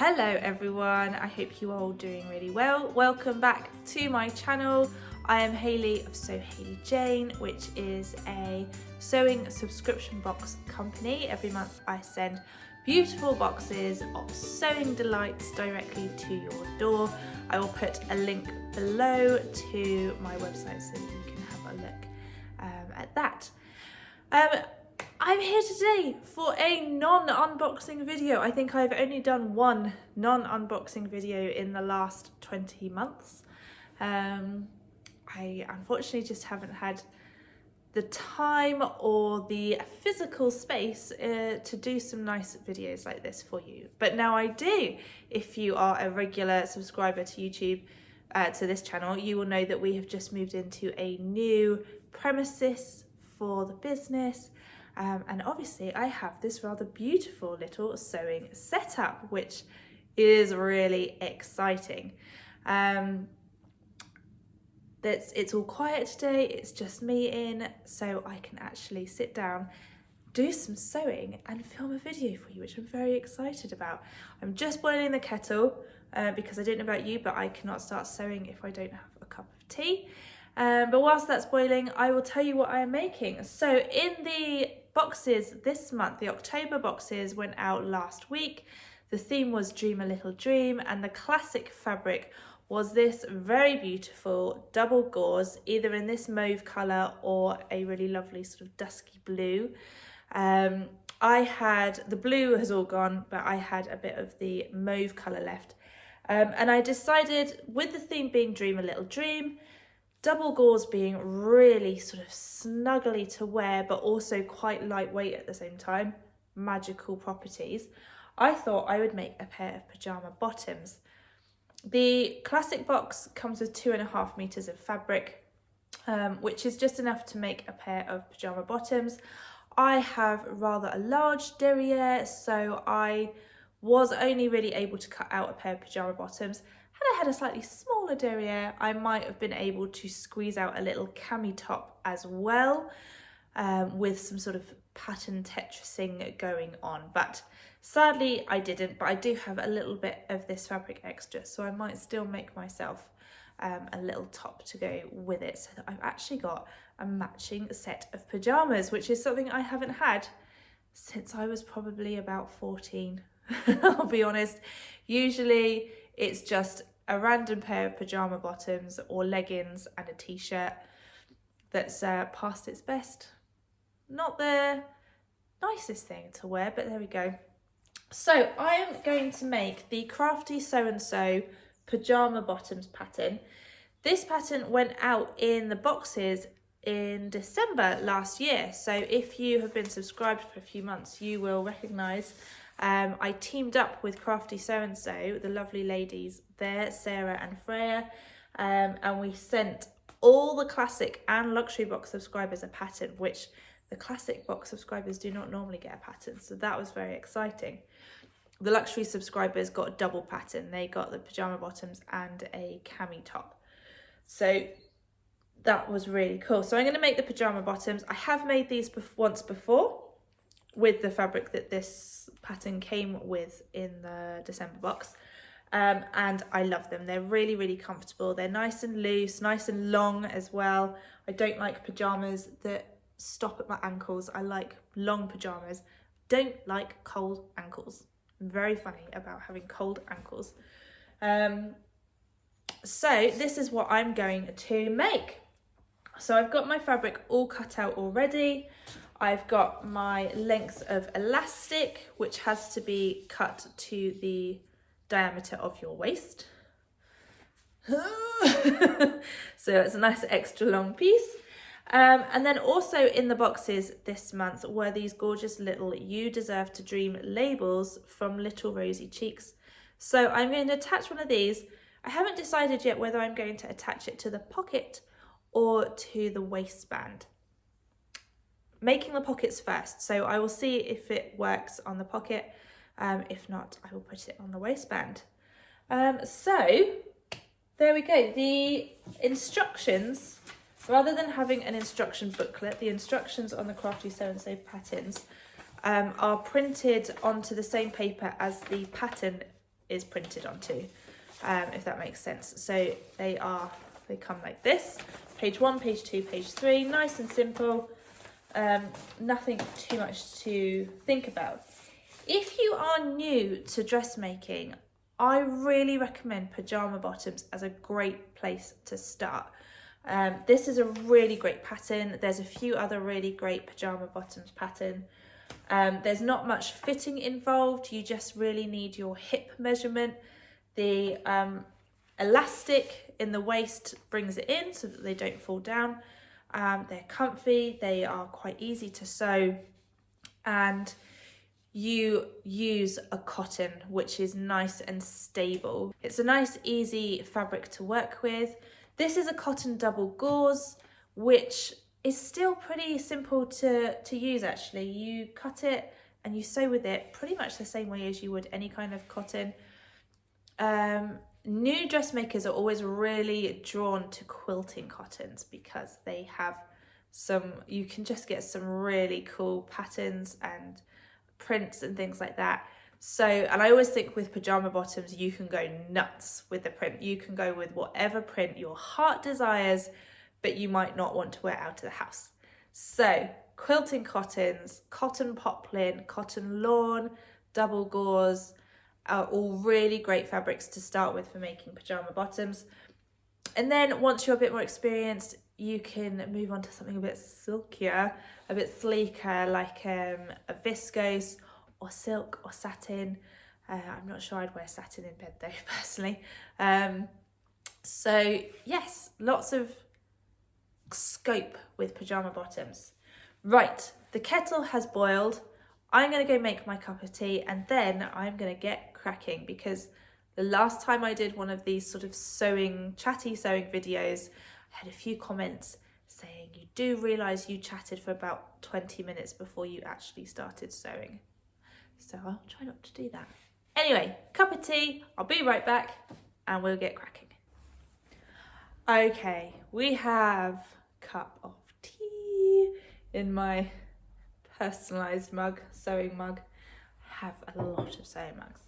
Hello everyone, I hope you are all doing really well. Welcome back to my channel. I am Hayley of SewHayleyJane, which is a sewing subscription box company. Every month I send beautiful boxes of sewing delights directly to your door. I will put a link below to my website so you can have a look at that. I'm here today for a non-unboxing video. I think I've only done one non-unboxing video in the last 20 months. I unfortunately just haven't had the time or the physical space to do some nice videos like this for you. But now I do. If you are a regular subscriber to YouTube, to this channel, you will know that we have just moved into a new premises for the business. And obviously I have this rather beautiful little sewing setup, which is really exciting. It's all quiet today, it's just me in, so I can actually sit down, do some sewing and film a video for you, which I'm very excited about. I'm just boiling the kettle because I don't know about you, but I cannot start sewing if I don't have a cup of tea. But whilst that's boiling, I will tell you what I am making. So in the boxes this month, the October boxes went out last week. The theme was Dream a Little Dream, and the classic fabric was this very beautiful double gauze, either in this mauve colour or a really lovely sort of dusky blue. I had, the blue has all gone, but I had a bit of the mauve colour left. And I decided, with the theme being Dream a Little Dream, double gauze being really sort of snuggly to wear, but also quite lightweight at the same time, magical properties, I thought I would make a pair of pyjama bottoms. The classic box comes with 2.5 meters of fabric, which is just enough to make a pair of pyjama bottoms. I have rather a large derriere, so I was only really able to cut out a pair of pyjama bottoms. Had I had a slightly smaller derriere, I might have been able to squeeze out a little cami top as well, with some sort of pattern Tetrising going on. But sadly I didn't, but I do have a little bit of this fabric extra, so I might still make myself a little top to go with it, so that I've actually got a matching set of pyjamas, which is something I haven't had since I was probably about 14. I'll be honest. Usually it's just a random pair of pyjama bottoms or leggings and a t-shirt that's past its best. Not the nicest thing to wear, but there we go. So I am going to make the Crafty Sew Pyjama Bottoms pattern. This pattern went out in the boxes in December last year. So if you have been subscribed for a few months, you will recognise I teamed up with Crafty Sew, the lovely ladies there, Sarah and Freya, and we sent all the classic and luxury box subscribers a pattern, which the classic box subscribers do not normally get a pattern, so that was very exciting. The luxury subscribers got a double pattern. They got the pyjama bottoms and a cami top, so that was really cool. So I'm going to make the pyjama bottoms. I have made these once before with the fabric that this pattern came with in the December box, and I love them. They're really, really comfortable. They're nice and loose, nice and long as well. I don't like pyjamas that stop at my ankles. I like long pyjamas. Don't like cold ankles. I'm very funny about having cold ankles. So this is what I'm going to make. So I've got my fabric all cut out already. I've got my length of elastic, which has to be cut to the diameter of your waist. So it's a nice extra long piece. And then also in the boxes this month were these gorgeous little You Deserve to Dream labels from Little Rosy Cheeks. So I'm going to attach one of these. I haven't decided yet whether I'm going to attach it to the pocket or to the waistband. Making the pockets first, so I will see if it works on the pocket. If not, I will put it on the waistband. So there we go. The instructions, rather than having an instruction booklet, the instructions on the Crafty Sew patterns are printed onto the same paper as the pattern is printed onto, if that makes sense. So they come like this, page 1, page 2, page 3, nice and simple, nothing too much to think about. If you are new to dressmaking, I really recommend pyjama bottoms as a great place to start. This is a really great pattern. There's a few other really great pyjama bottoms pattern. There's not much fitting involved. You just really need your hip measurement. The elastic in the waist brings it in so that they don't fall down. They're comfy, they are quite easy to sew, and you use a cotton which is nice and stable. It's a nice easy fabric to work with. This is a cotton double gauze, which is still pretty simple to use actually. You cut it and you sew with it pretty much the same way as you would any kind of cotton. New dressmakers are always really drawn to quilting cottons because they have you can just get some really cool patterns and prints and things like that. So, and I always think with pyjama bottoms, you can go nuts with the print. You can go with whatever print your heart desires, but you might not want to wear out of the house. So quilting cottons, cotton poplin, cotton lawn, double gauze are all really great fabrics to start with for making pyjama bottoms. And then once you're a bit more experienced, you can move on to something a bit silkier, a bit sleeker, like a viscose or silk or satin. I'm not sure I'd wear satin in bed though, personally. So yes, lots of scope with pyjama bottoms. Right, the kettle has boiled. I'm going to go make my cup of tea and then I'm going to get cracking, because the last time I did one of these sort of chatty sewing videos, I had a few comments saying you do realise you chatted for about 20 minutes before you actually started sewing. So I'll try not to do that. Anyway, cup of tea, I'll be right back and we'll get cracking. Okay, we have a cup of tea in my personalised mug, sewing mug. I have a lot of sewing mugs.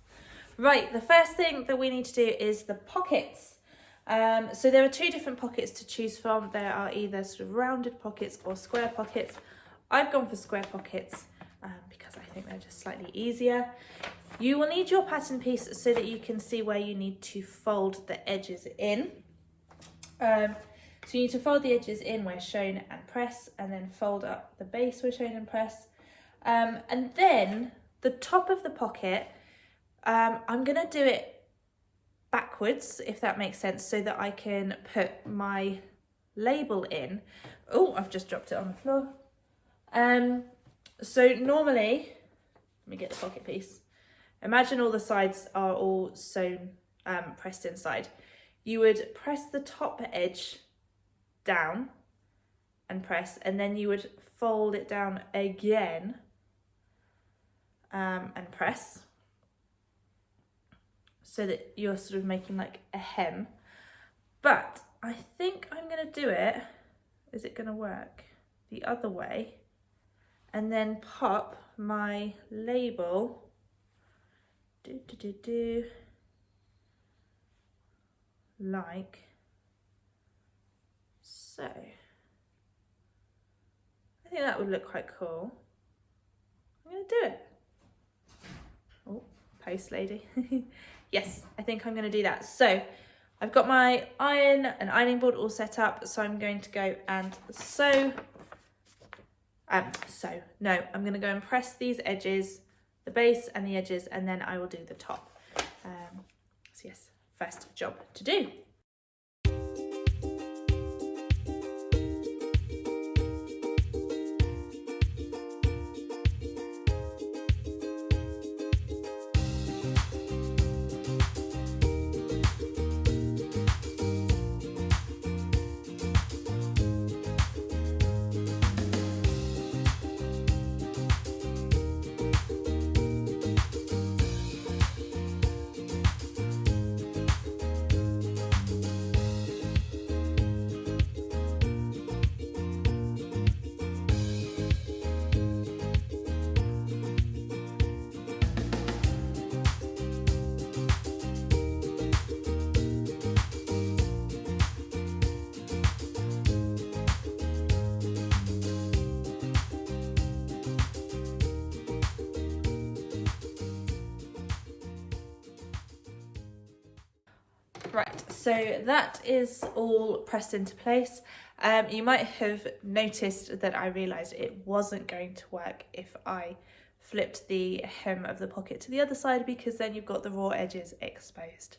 Right, the first thing that we need to do is the pockets. So there are two different pockets to choose from. There are either sort of rounded pockets or square pockets. I've gone for square pockets because I think they're just slightly easier. You will need your pattern piece so that you can see where you need to fold the edges in. So you need to fold the edges in where shown and press, and then fold up the base where shown and press. And then the top of the pocket, I'm going to do it backwards, if that makes sense, so that I can put my label in. Oh, I've just dropped it on the floor. So normally, let me get the pocket piece. Imagine all the sides are all sewn, pressed inside. You would press the top edge down and press, and then you would fold it down again and press, so that you're sort of making like a hem. But I think I'm going to do it, is it going to work, the other way, and then pop my label like so. I think that would look quite cool. I'm going to do it. Oh, post lady. Yes, I think I'm going to do that. So I've got my iron and ironing board all set up, so I'm going to go and sew. I'm going to go and press these edges, the base and the edges, and then I will do the top. So yes, first job to do. Right, so that is all pressed into place. You might have noticed that I realised it wasn't going to work if I flipped the hem of the pocket to the other side, because then you've got the raw edges exposed.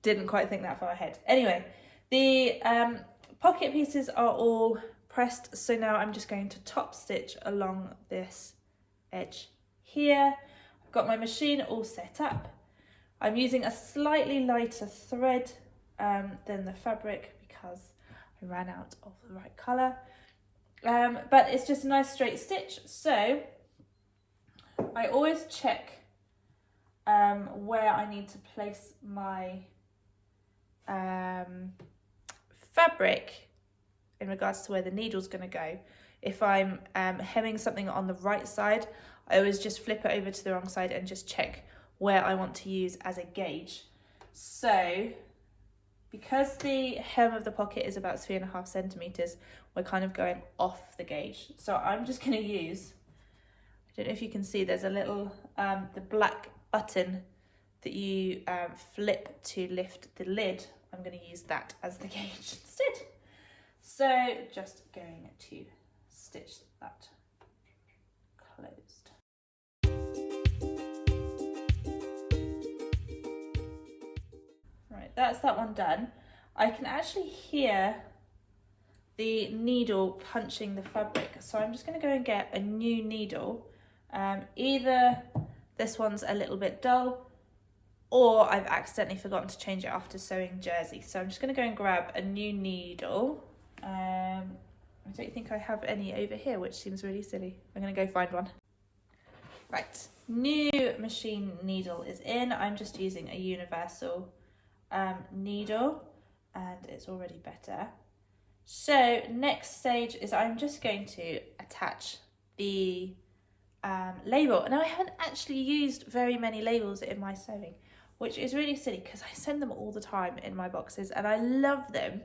Didn't quite think that far ahead. Anyway, the pocket pieces are all pressed, so now I'm just going to top stitch along this edge here. I've got my machine all set up. I'm using a slightly lighter thread than the fabric because I ran out of the right colour. But it's just a nice straight stitch. So I always check where I need to place my fabric in regards to where the needle's going to go. If I'm hemming something on the right side, I always just flip it over to the wrong side and just check where I want to use as a gauge. So because the hem of the pocket is about 3.5 centimeters, we're kind of going off the gauge. So I'm just going to use, I don't know if you can see, there's a little the black button that you flip to lift the lid. I'm going to use that as the gauge instead. So just going to stitch that closed. Right, that's that one done. I can actually hear the needle punching the fabric, so I'm just going to go and get a new needle. Either this one's a little bit dull, or I've accidentally forgotten to change it after sewing jersey. So I'm just going to go and grab a new needle. I don't think I have any over here, which seems really silly. I'm going to go find one. Right, new machine needle is in. I'm just using a universal needle, and it's already better. So next stage is I'm just going to attach the label. Now I haven't actually used very many labels in my sewing, which is really silly because I send them all the time in my boxes and I love them.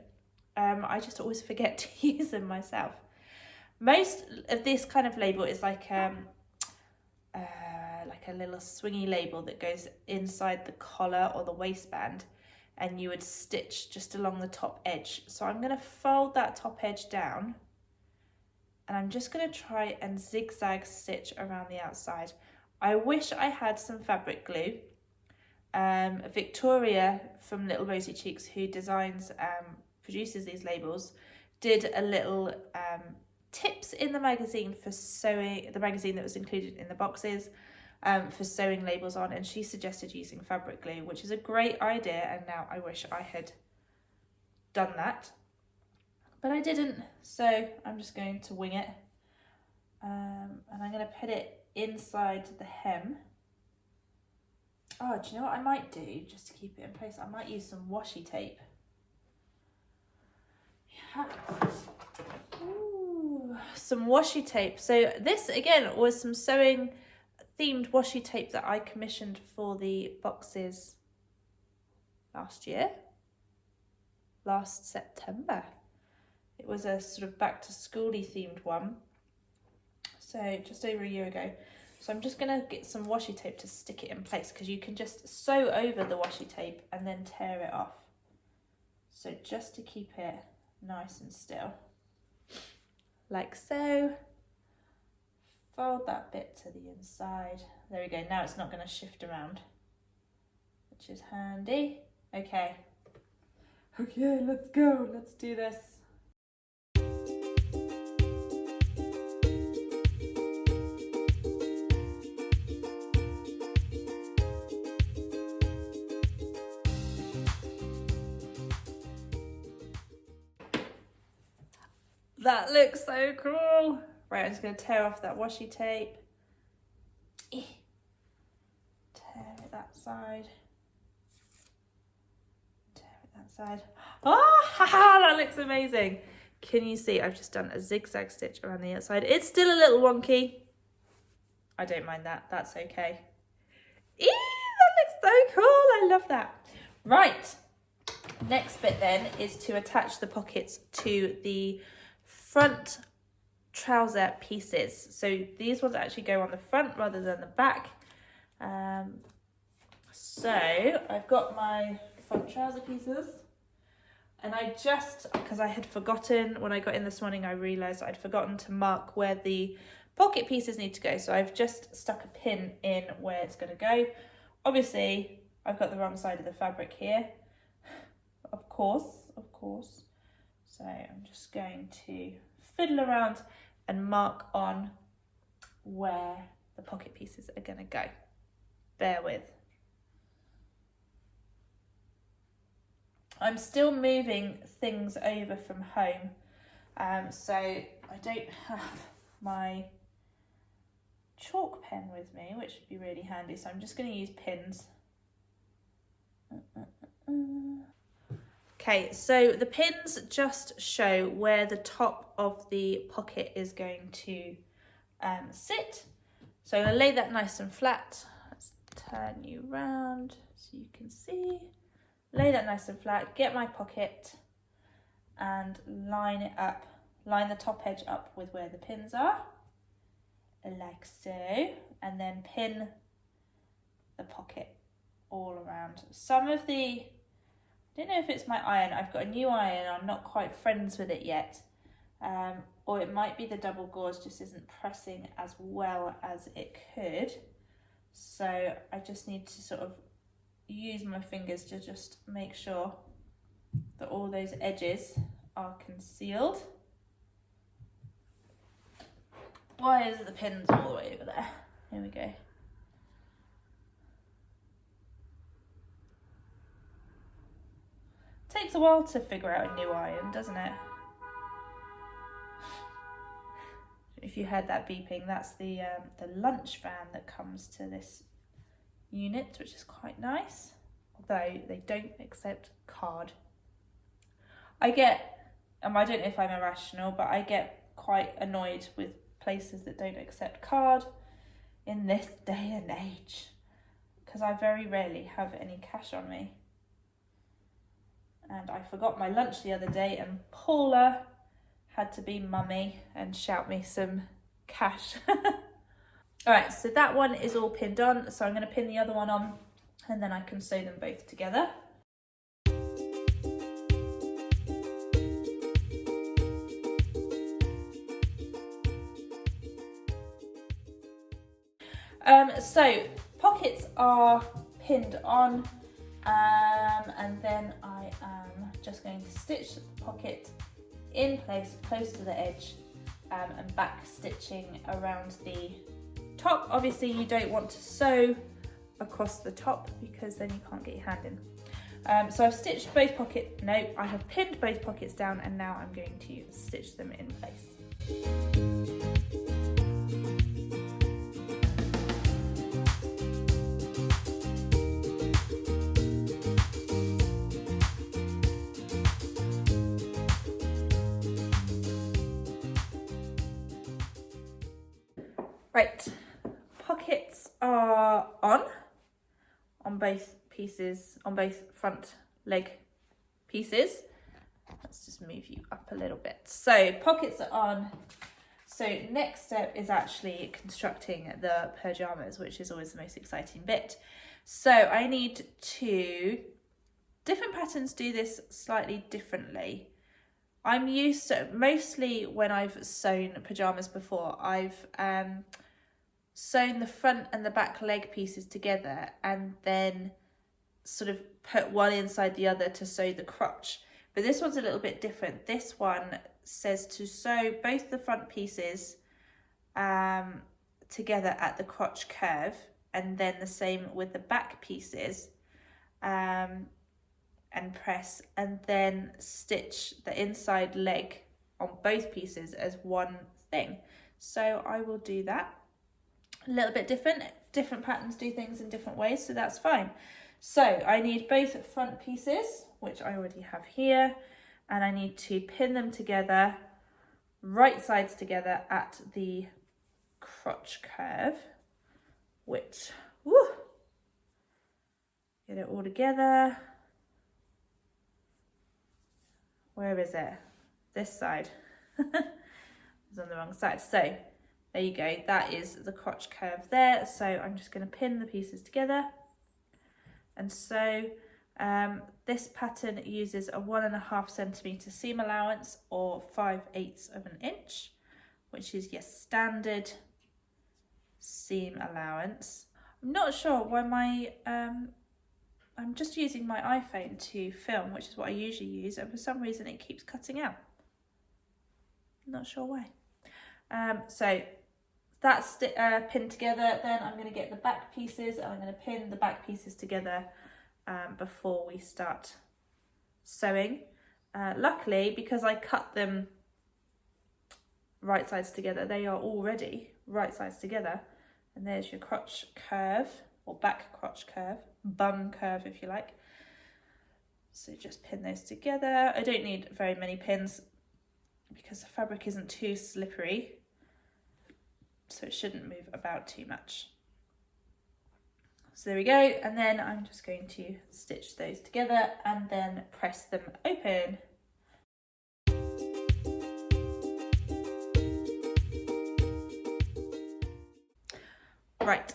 I just always forget to use them myself. Most of this kind of label is like a little swingy label that goes inside the collar or the waistband, and you would stitch just along the top edge. So I'm going to fold that top edge down, and I'm just going to try and zigzag stitch around the outside. I wish I had some fabric glue. Victoria from Little Rosy Cheeks, who produces these labels, did a little tips in the magazine for sewing, the magazine that was included in the boxes, for sewing labels on, and she suggested using fabric glue, which is a great idea, and now I wish I had done that, but I didn't, so I'm just going to wing it, and I'm going to put it inside the hem. Oh, do you know what I might do just to keep it in place? I might use some washi tape. Yeah. Ooh, some washi tape. So this again was some sewing themed washi tape that I commissioned for the boxes last September. It was a sort of back to schooly themed one, so just over a year ago. So I'm just going to get some washi tape to stick it in place, because you can just sew over the washi tape and then tear it off. So just to keep it nice and still, like so. Fold that bit to the inside. There we go. Now it's not going to shift around, which is handy. Okay, let's go. Let's do this. That looks so cool. Right, I'm just going to tear off that washi tape. Tear it that side. Tear it that side. Oh, that looks amazing. Can you see? I've just done a zigzag stitch around the outside. It's still a little wonky. I don't mind that. That's okay. That looks so cool. I love that. Right. Next bit then is to attach the pockets to the front trouser pieces. So these ones actually go on the front rather than the back. So I've got my front trouser pieces. And I just, because I had forgotten, when I got in this morning, I realised I'd forgotten to mark where the pocket pieces need to go. So I've just stuck a pin in where it's going to go. Obviously, I've got the wrong side of the fabric here. Of course. So I'm just going to fiddle around and mark on where the pocket pieces are going to go. Bear with. I'm still moving things over from home, so I don't have my chalk pen with me, which would be really handy, so I'm just going to use pins. Okay, so the pins just show where the top of the pocket is going to sit. So I'm going to lay that nice and flat. Let's turn you round so you can see. Lay that nice and flat, get my pocket and line it up, line the top edge up with where the pins are, like so, and then pin the pocket all around. Some of the, I don't know if it's my iron, I've got a new iron, I'm not quite friends with it yet, or it might be the double gauze just isn't pressing as well as it could, so I just need to sort of use my fingers to just make sure that all those edges are concealed. Why is the pins all the way over there? Here we go. Takes a while to figure out a new iron, doesn't it? If you heard that beeping, that's the lunch van that comes to this unit, which is quite nice, although they don't accept card. I don't know if I'm irrational, but I get quite annoyed with places that don't accept card in this day and age, because I very rarely have any cash on me. And I forgot my lunch the other day, and Paula had to be mummy and shout me some cash. All right, so that one is all pinned on, so I'm going to pin the other one on and then I can sew them both together. So pockets are pinned on, and then I am just going to stitch the pocket in place close to the edge, and back stitching around the top. Obviously you don't want to sew across the top because then you can't get your hand in. So I've stitched both pockets, no, I have pinned both pockets down, and now I'm going to stitch them in place. Right, pockets are on both pieces, on both front leg pieces. Let's just move you up a little bit. So pockets are on. So next step is actually constructing the pyjamas, which is always the most exciting bit. So I need different patterns do this slightly differently. I'm used to, mostly when I've sewn pyjamas before, I've sewn the front and the back leg pieces together and then sort of put one inside the other to sew the crotch. But this one's a little bit different. This one says to sew both the front pieces together at the crotch curve, and then the same with the back pieces, and press, and then stitch the inside leg on both pieces as one thing. So I will do that. A little bit different patterns do things in different ways, so that's fine. So I need both front pieces, which I already have here, and I need to pin them together, right sides together at the crotch curve, which, woo, get it all together. Where is it? This side. It's on the wrong side. So there you go. That is the crotch curve there. So I'm just going to pin the pieces together and sew. This pattern uses a 1.5 centimetre seam allowance or 5/8 of an inch, which is your standard seam allowance. I'm not sure why I'm just using my iPhone to film, which is what I usually use, and for some reason it keeps cutting out. Not sure why. So that's pinned together. Then I'm going to get the back pieces and I'm going to pin the back pieces together before we start sewing. Luckily, because I cut them right sides together, they are already right sides together. And there's your crotch curve, or back crotch curve, bum curve if you like. So just pin those together. I don't need very many pins because the fabric isn't too slippery, so it shouldn't move about too much. So there we go, and then I'm just going to stitch those together and then press them open. Right,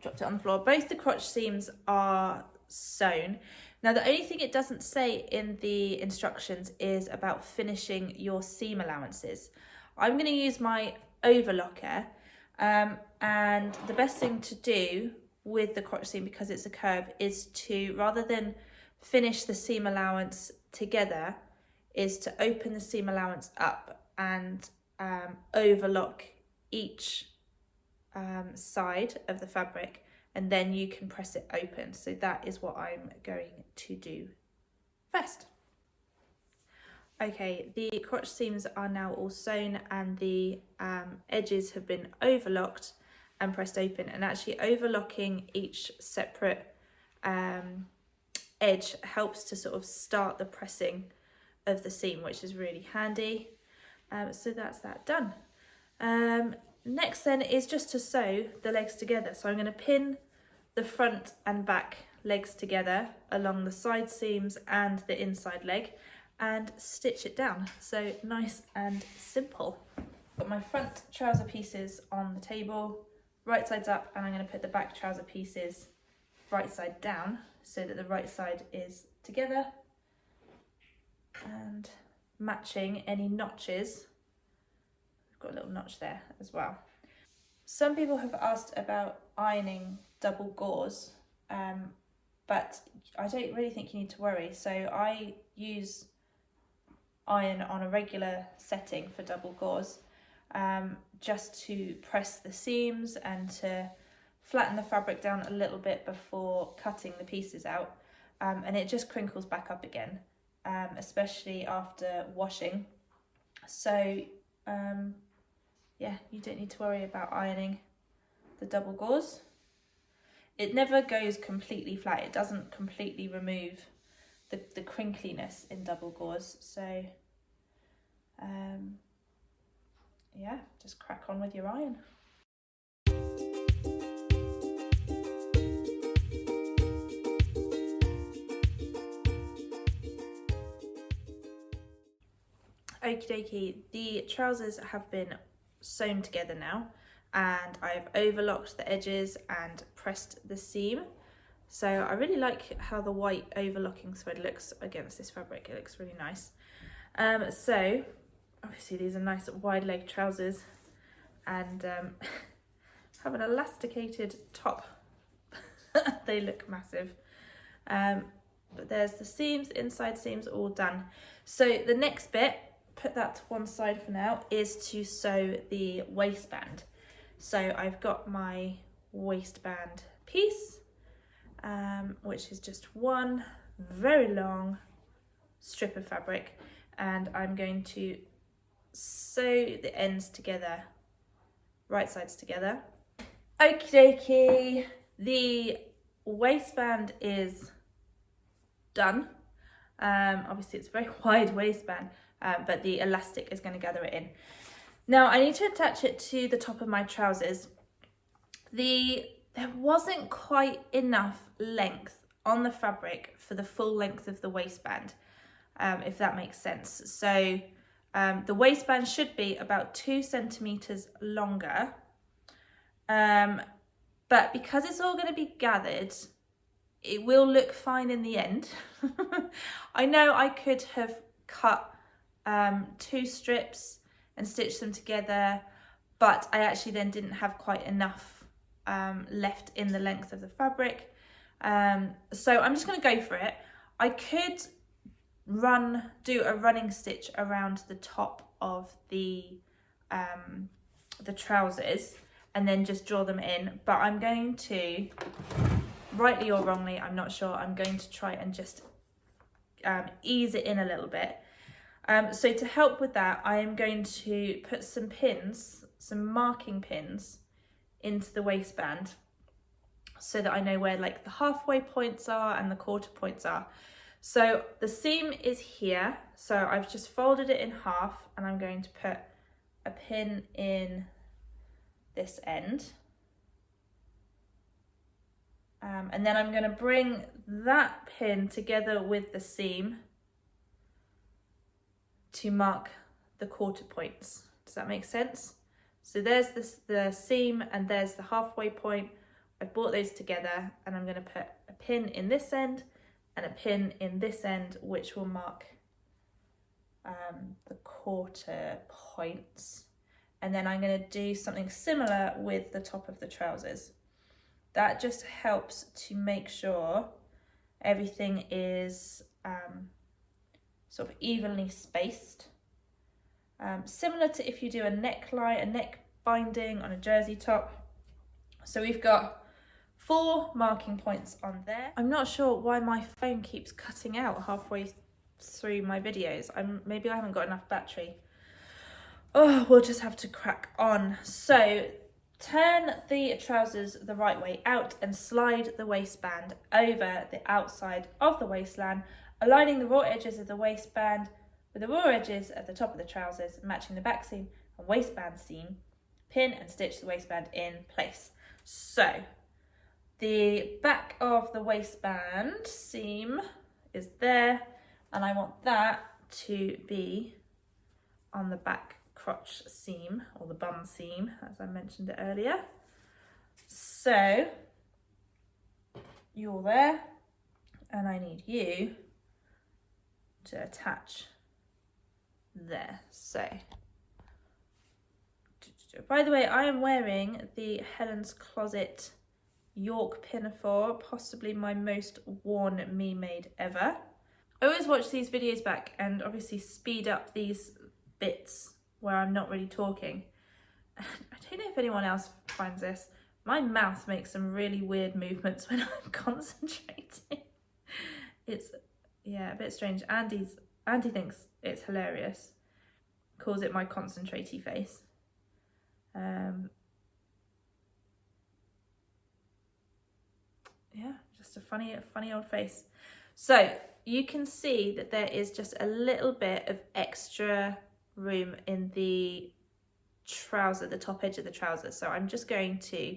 dropped it on the floor. Both the crotch seams are sewn. Now the only thing it doesn't say in the instructions is about finishing your seam allowances. I'm going to use my overlocker, and the best thing to do with the crotch seam, because it's a curve, is to, rather than finish the seam allowance together, is to open the seam allowance up and overlock each side of the fabric, and then you can press it open. So that is what I'm going to do first. Okay, the crotch seams are now all sewn and the edges have been overlocked and pressed open, and actually overlocking each separate edge helps to sort of start the pressing of the seam, which is really handy. So that's that done. Next then is just to sew the legs together. So I'm going to pin the front and back legs together along the side seams and the inside leg and stitch it down. So nice and simple. Got my front trouser pieces on the table, right sides up, and I'm going to put the back trouser pieces right side down so that the right side is together and matching any notches. Got a little notch there as well. Some people have asked about ironing double gauze, but I don't really think you need to worry. So I use iron on a regular setting for double gauze, just to press the seams and to flatten the fabric down a little bit before cutting the pieces out, and it just crinkles back up again, especially after washing. So yeah, you don't need to worry about ironing the double gauze. It never goes completely flat. It doesn't completely remove the crinkliness in double gauze. So yeah, just crack on with your iron. Okie dokie, the trousers have been sewn together now, and I've overlocked the edges and pressed the seam. So I really like how the white overlocking thread looks against this fabric. It looks really nice. So obviously these are nice wide leg trousers, and have an elasticated top. They look massive. But there's the seams, inside seams all done. So the next bit, put that to one side for now, is to sew the waistband. So I've got my waistband piece, which is just one very long strip of fabric, and I'm going to sew the ends together, right sides together. Okie dokie, the waistband is done. Obviously it's a very wide waistband, but the elastic is going to gather it in. Now I need to attach it to the top of my trousers. There wasn't quite enough length on the fabric for the full length of the waistband, if that makes sense. So the waistband should be about 2 centimeters longer, but because it's all going to be gathered, it will look fine in the end. I know I could have cut 2 strips and stitched them together, but I actually then didn't have quite enough left in the length of the fabric. So I'm just going to go for it. I could do a running stitch around the top of the trousers and then just draw them in, but I'm going to, rightly or wrongly, I'm not sure, I'm going to try and just ease it in a little bit. So to help with that, I am going to put some pins, some marking pins into the waistband so that I know where like the halfway points are and the quarter points are. So the seam is here, so I've just folded it in half and I'm going to put a pin in this end. And then I'm going to bring that pin together with the seam to mark the quarter points. Does that make sense? So there's the seam and there's the halfway point. I've brought those together and I'm going to put a pin in this end and a pin in this end, which will mark the quarter points. And then I'm going to do something similar with the top of the trousers. That just helps to make sure everything is sort of evenly spaced. Similar to if you do a neckline, a neck binding on a jersey top. So we've got 4 marking points on there. I'm not sure why my phone keeps cutting out halfway through my videos. Maybe I haven't got enough battery. Oh, we'll just have to crack on. So turn the trousers the right way out and slide the waistband over the outside of the waistline, aligning the raw edges of the waistband with the raw edges of the top of the trousers, matching the back seam and waistband seam. Pin and stitch the waistband in place. So the back of the waistband seam is there, and I want that to be on the back crotch seam, or the bum seam, as I mentioned it earlier. So you're there, and I need you to attach there. So, by the way, I am wearing the Helen's Closet York pinafore, possibly my most worn me made ever. I always watch these videos back and obviously speed up these bits where I'm not really talking. I don't know if anyone else finds this. My mouth makes some really weird movements when I'm concentrating. It's, yeah, a bit strange. Andy thinks it's hilarious. Calls it my concentratey face. Yeah, just a funny old face. So you can see that there is just a little bit of extra room in the trouser, the top edge of the trouser. So I'm just going to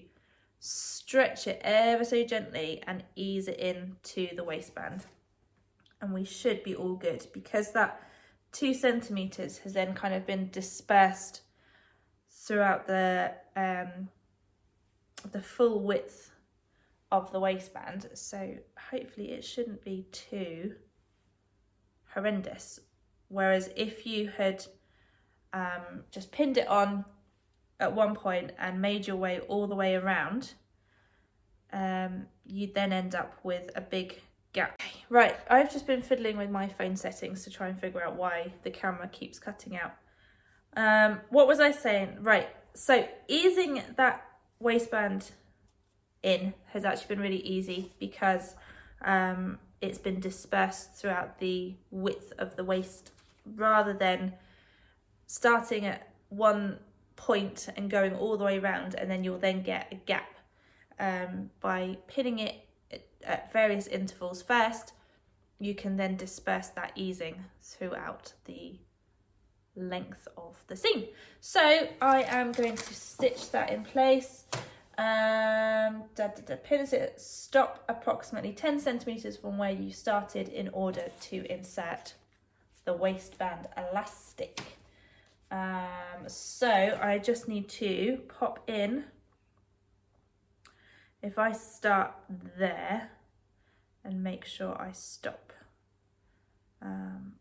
stretch it ever so gently and ease it into the waistband. And we should be all good, because that 2 centimeters has then kind of been dispersed throughout the full width of the waistband. So hopefully it shouldn't be too horrendous. Whereas if you had just pinned it on at one point and made your way all the way around, you'd then end up with a big gap. Right, I've just been fiddling with my phone settings to try and figure out why the camera keeps cutting out. What was I saying? Right, so easing that waistband in has actually been really easy, because it's been dispersed throughout the width of the waist, rather than starting at one point and going all the way around, and then you'll then get a gap. By pinning it at various intervals first, you can then disperse that easing throughout the length of the seam. So I am going to stitch that in place. Pin it, stop approximately 10 centimeters from where you started in order to insert the waistband elastic. So I just need to pop in, if I start there and make sure I stop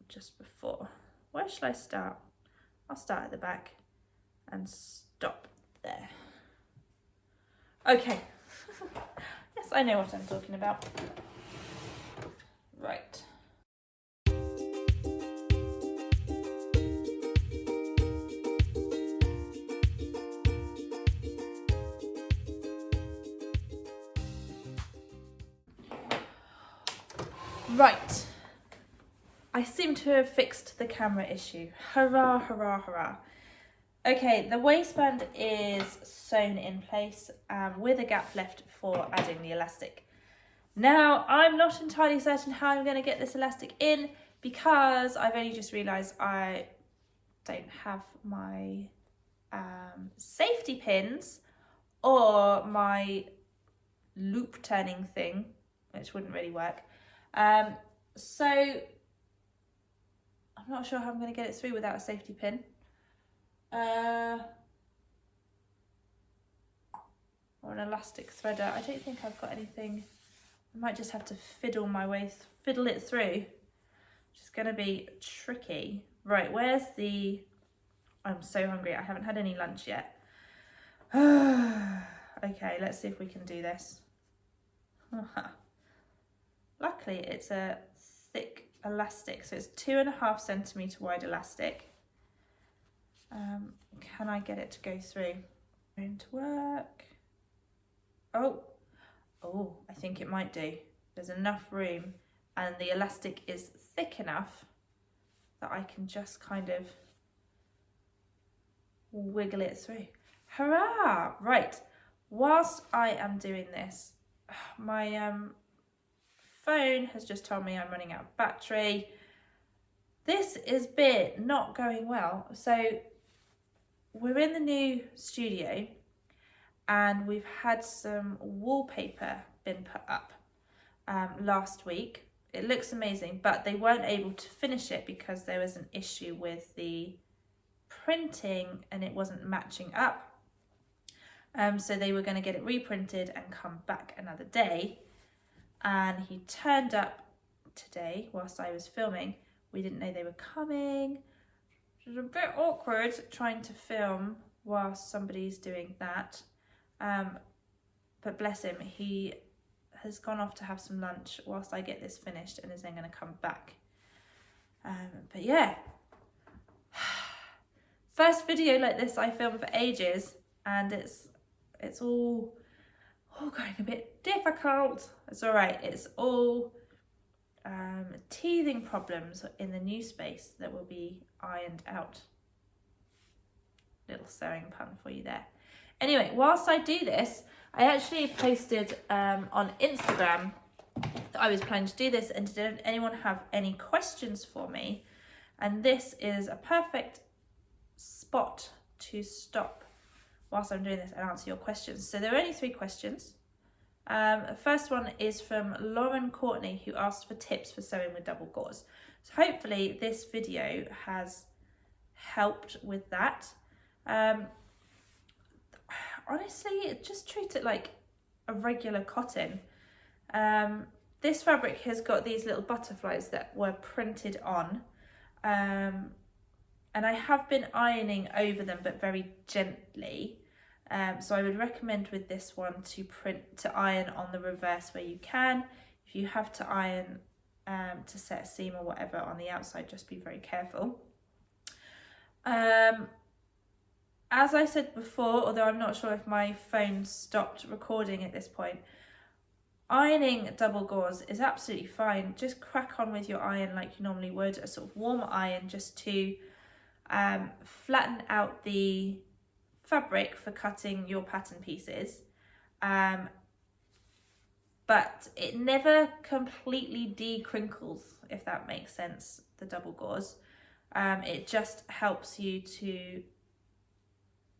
just before. Where shall I start? I'll start at the back and stop there. Okay. Yes, I know what I'm talking about. Right. Right. I seem to have fixed the camera issue. Hurrah, hurrah, hurrah. Okay, the waistband is sewn in place with a gap left for adding the elastic. Now, I'm not entirely certain how I'm going to get this elastic in because I've only just realised I don't have my safety pins or my loop turning thing, which wouldn't really work. So I'm not sure how I'm going to get it through without a safety pin. Or an elastic threader. I don't think I've got anything. I might just have to fiddle it through, which is going to be tricky. Right, where's the... I'm so hungry. I haven't had any lunch yet. Okay, let's see if we can do this. Luckily, it's a thick elastic, so it's 2.5 centimetre wide elastic. Can I get it to go through? Going to work. Oh, I think it might do. There's enough room and the elastic is thick enough that I can just kind of wiggle it through. Hurrah! Right, whilst I am doing this, my phone has just told me I'm running out of battery. This is not going well. So we're in the new studio and we've had some wallpaper been put up last week. It looks amazing, but they weren't able to finish it because there was an issue with the printing and it wasn't matching up. So they were going to get it reprinted and come back another day. And he turned up today whilst I was filming. We didn't know they were coming. It was a bit awkward trying to film whilst somebody's doing that. But bless him, he has gone off to have some lunch whilst I get this finished and is then going to come back. But yeah, first video like this I filmed for ages and it's all going a bit difficult. It's all right. It's all teething problems in the new space that will be ironed out. Little sewing pun for you there. Anyway, whilst I do this, I actually posted on Instagram that I was planning to do this and did anyone have any questions for me? And this is a perfect spot to stop whilst I'm doing this and answer your questions. So there are only 3 questions. The first one is from Lauren Courtney, who asked for tips for sewing with double gauze. So hopefully this video has helped with that. Honestly, just treat it like a regular cotton. This fabric has got these little butterflies that were printed on. And I have been ironing over them, but very gently. So I would recommend with this one to iron on the reverse where you can. If you have to iron to set a seam or whatever on the outside, just be very careful. As I said before, although I'm not sure if my phone stopped recording at this point, ironing double gauze is absolutely fine. Just crack on with your iron like you normally would, a sort of warm iron, just to flatten out the fabric for cutting your pattern pieces. But it never completely de-crinkles, if that makes sense, the double gauze. It just helps you to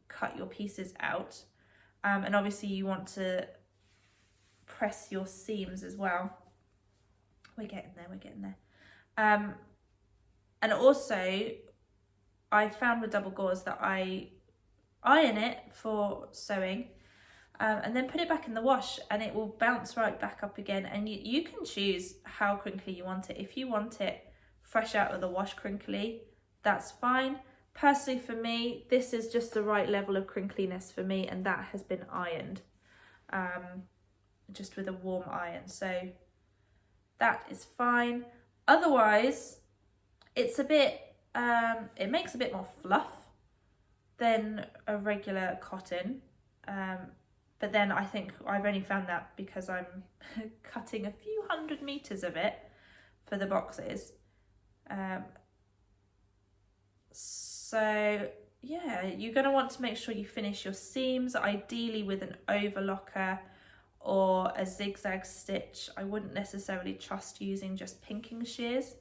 cut your pieces out. And obviously you want to press your seams as well. We're getting there. And also, I found with double gauze that I iron it for sewing, and then put it back in the wash and it will bounce right back up again. And you can choose how crinkly you want it. If you want it fresh out of the wash crinkly, that's fine. Personally for me, this is just the right level of crinkliness for me, and that has been ironed just with a warm iron, so that is fine. Otherwise, it's a bit, it makes a bit more fluff than a regular cotton, but then I think I've only found that because I'm cutting a few 100 meters of it for the boxes. So yeah, you're going to want to make sure you finish your seams, ideally with an overlocker or a zigzag stitch. I wouldn't necessarily trust using just pinking shears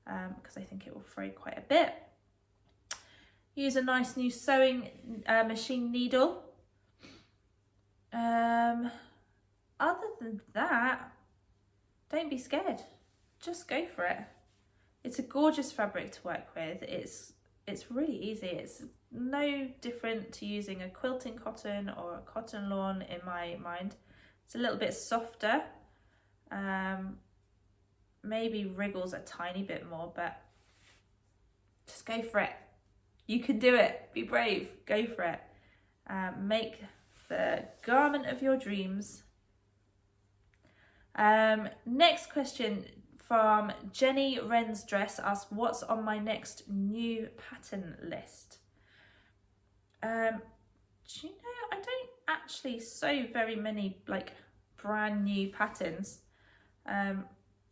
because I think it will fray quite a bit. Use a nice new sewing machine needle. Other than that, don't be scared. Just go for it. It's a gorgeous fabric to work with. It's really easy. It's no different to using a quilting cotton or a cotton lawn in my mind. It's a little bit softer, maybe wriggles a tiny bit more, but just go for it. You can do it. Be brave. Go for it. Make the garment of your dreams. Next question from Jenny Wren's Dress asks, what's on my next new pattern list? Do you know, I don't actually sew very many like brand new patterns,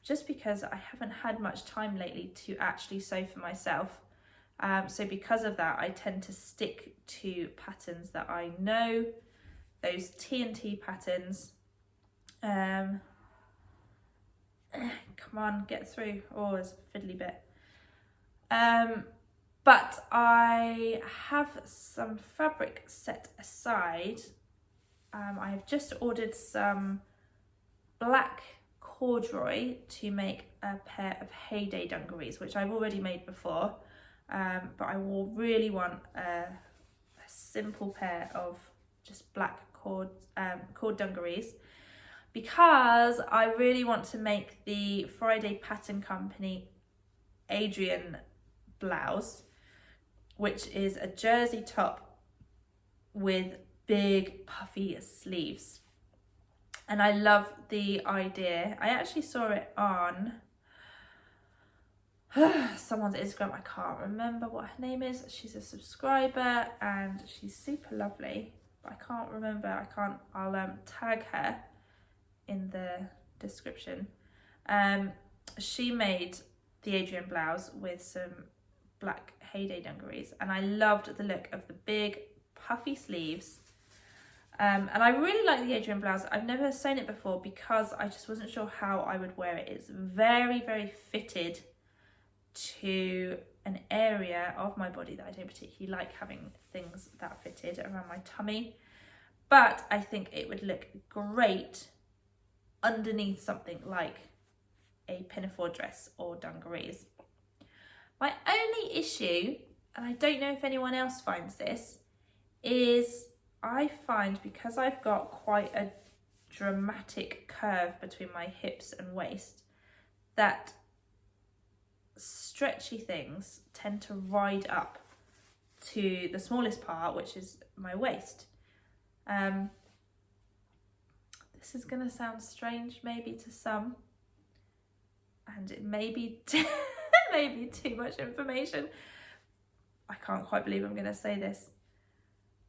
just because I haven't had much time lately to actually sew for myself. So because of that, I tend to stick to patterns that I know, those T&T patterns. Come on, get through. Oh, it's a fiddly bit. But I have some fabric set aside. I have just ordered some black corduroy to make a pair of Heyday dungarees, which I've already made before. But I will really want a simple pair of just black cord dungarees, because I really want to make the Friday Pattern Company Adrian blouse, which is a jersey top with big puffy sleeves. And I love the idea. I actually saw it on someone's Instagram. I can't remember what her name is. She's a subscriber and she's super lovely, but I can't remember. I'll tag her in the description. She made the Adrian blouse with some black Heyday dungarees, and I loved the look of the big puffy sleeves. And I really like the Adrian blouse. I've never sewn it before because I just wasn't sure how I would wear it. It's very, very fitted to an area of my body that I don't particularly like having things that fitted around my tummy. But I think it would look great underneath something like a pinafore dress or dungarees. My only issue, and I don't know if anyone else finds this, is I find because I've got quite a dramatic curve between my hips and waist, that stretchy things tend to ride up to the smallest part, which is my waist. This is going to sound strange maybe to some, and it may be maybe too much information. I can't quite believe I'm going to say this.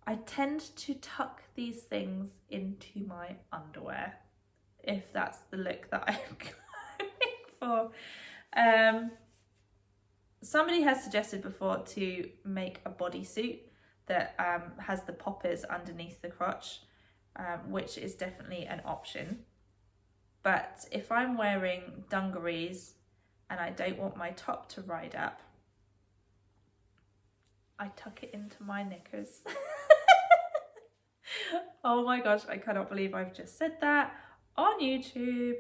I tend to tuck these things into my underwear, if that's the look that I'm going for. Somebody has suggested before to make a bodysuit that has the poppers underneath the crotch, which is definitely an option. But if I'm wearing dungarees and I don't want my top to ride up, I tuck it into my knickers. Oh my gosh, I cannot believe I've just said that on YouTube.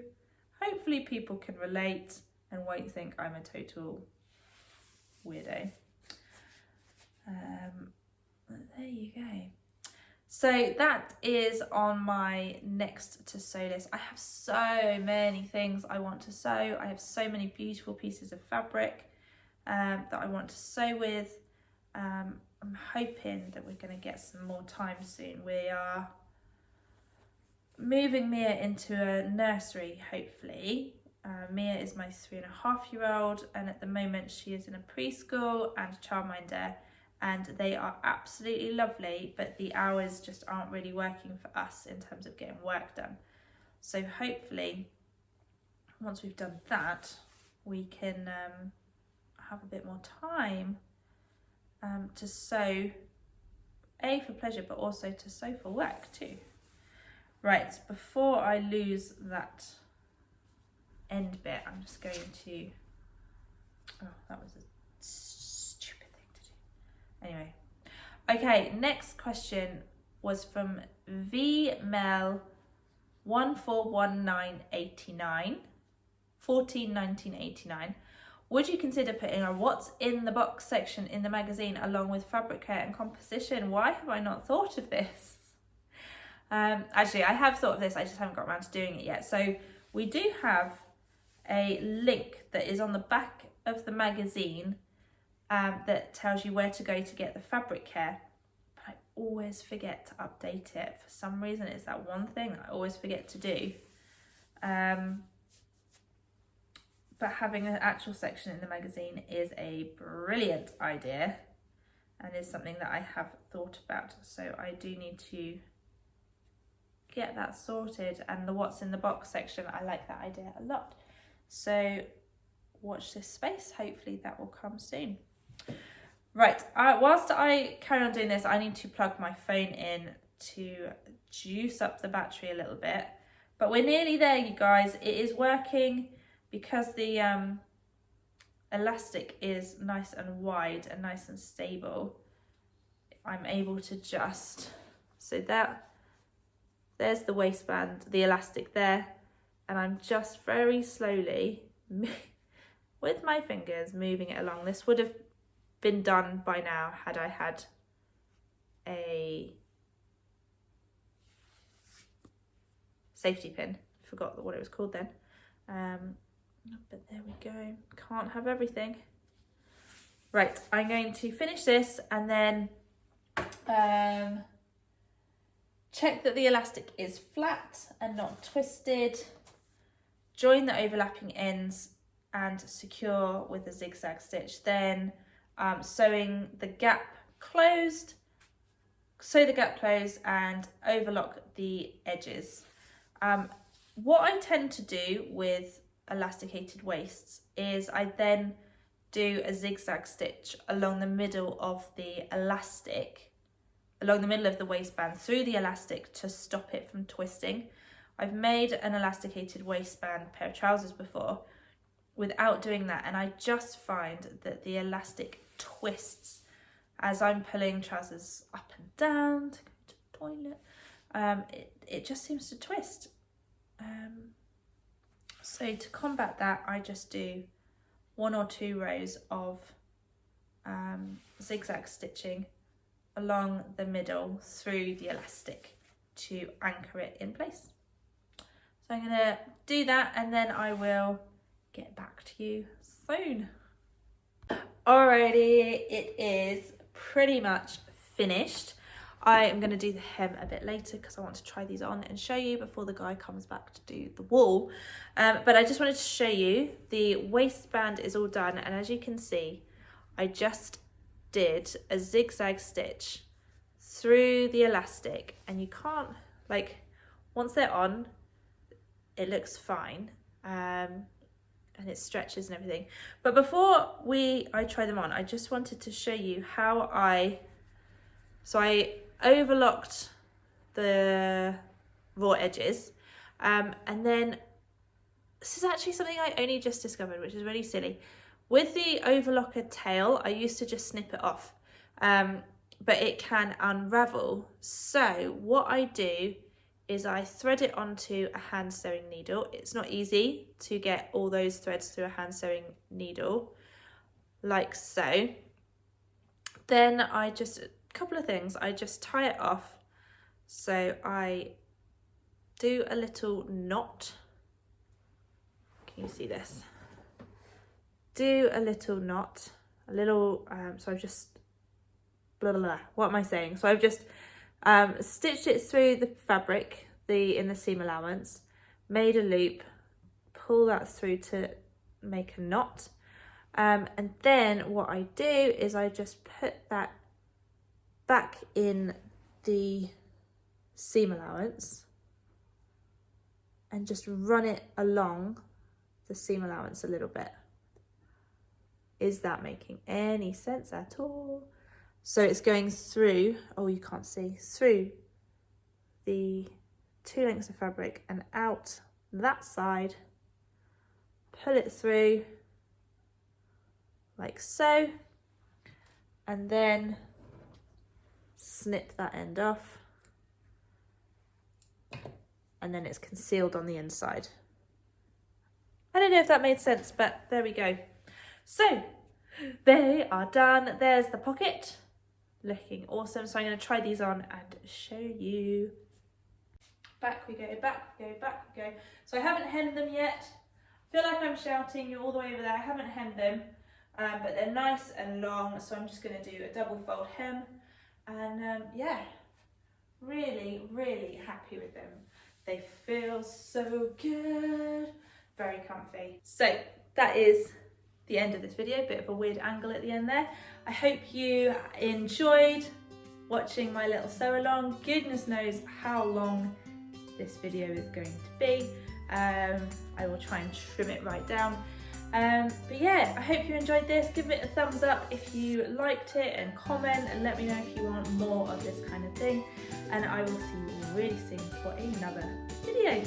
Hopefully people can relate and won't think I'm a total weirdo. There you go. So that is on my next to sew list. I have so many things I want to sew. I have so many beautiful pieces of fabric that I want to sew with. I'm hoping that we're going to get some more time soon. We are moving Mia into a nursery, hopefully. Mia is my 3.5-year-old, and at the moment she is in a preschool and childminder, and they are absolutely lovely, but the hours just aren't really working for us in terms of getting work done. So hopefully once we've done that, we can have a bit more time to sew, A, for pleasure, but also to sew for work too. Right, before I lose that end bit, I'm just going to, oh, that was a stupid thing to do. Anyway, okay, next question was from VMel141989, 1989. Would you consider putting a what's in the box section in the magazine along with fabric care and composition? Why have I not thought of this? Actually, I have thought of this, I just haven't got around to doing it yet. So we do have a link that is on the back of the magazine that tells you where to go to get the fabric care. But I always forget to update it. For some reason, it's that one thing that I always forget to do. But having an actual section in the magazine is a brilliant idea and is something that I have thought about. So I do need to get that sorted, and the what's in the box section, I like that idea a lot. So watch this space, hopefully that will come soon. Right, whilst I carry on doing this, I need to plug my phone in to juice up the battery a little bit, but we're nearly there, you guys. It is working because the elastic is nice and wide and nice and stable. I'm able to just, so there's the waistband, the elastic there, and I'm just very slowly with my fingers moving it along. This would have been done by now had I had a safety pin. Forgot what it was called then. But there we go. Can't have everything. Right, I'm going to finish this and then check that the elastic is flat and not twisted, join the overlapping ends and secure with a zigzag stitch. Then sewing the gap closed, sew the gap closed and overlock the edges. What I tend to do with elasticated waists is I then do a zigzag stitch along the middle of the elastic, along the middle of the waistband through the elastic to stop it from twisting. I've made an elasticated waistband pair of trousers before without doing that, and I just find that the elastic twists as I'm pulling trousers up and down to go to the toilet. It just seems to twist. So to combat that, I just do 1 or 2 rows of zigzag stitching along the middle through the elastic to anchor it in place. So I'm going to do that and then I will get back to you soon. Alrighty, it is pretty much finished. I am going to do the hem a bit later because I want to try these on and show you before the guy comes back to do the wool. But I just wanted to show you the waistband is all done, and as you can see, I just did a zigzag stitch through the elastic, and you can't, like, once they're on, it looks fine. And it stretches and everything. But before I try them on, I just wanted to show you how I overlocked the raw edges, and then this is actually something I only just discovered, which is really silly. With the overlocker tail, I used to just snip it off, but it can unravel. So what I do is I thread it onto a hand sewing needle. It's not easy to get all those threads through a hand sewing needle, like so. Then a couple of things, I just tie it off So I do a little knot. Can you see this? Do a little knot, a little, so I've just, blah, blah, blah. What am I saying? So I've just stitched it through the fabric, in the seam allowance, made a loop, pull that through to make a knot. And then what I do is I just put that back in the seam allowance and just run it along the seam allowance a little bit. Is that making any sense at all? So it's going through, oh you can't see, through the 2 lengths of fabric and out that side, pull it through like so, and then snip that end off, and then it's concealed on the inside. I don't know if that made sense, but there we go. So they are done. There's the pocket, looking awesome. So I'm going to try these on and show you. Back we go, back we go, back we go. So I haven't hemmed them yet. I feel like I'm shouting, you're all the way over there. I haven't hemmed them, but they're nice and long. So I'm just going to do a double fold hem. And yeah, really, really happy with them. They feel so good, very comfy. So that is the end of this video, bit of a weird angle at the end there. I hope you enjoyed watching my little sew along. Goodness knows how long this video is going to be. I will try and trim it right down. But yeah, I hope you enjoyed this. Give it a thumbs up if you liked it, and comment and let me know if you want more of this kind of thing. And I will see you really soon for another video.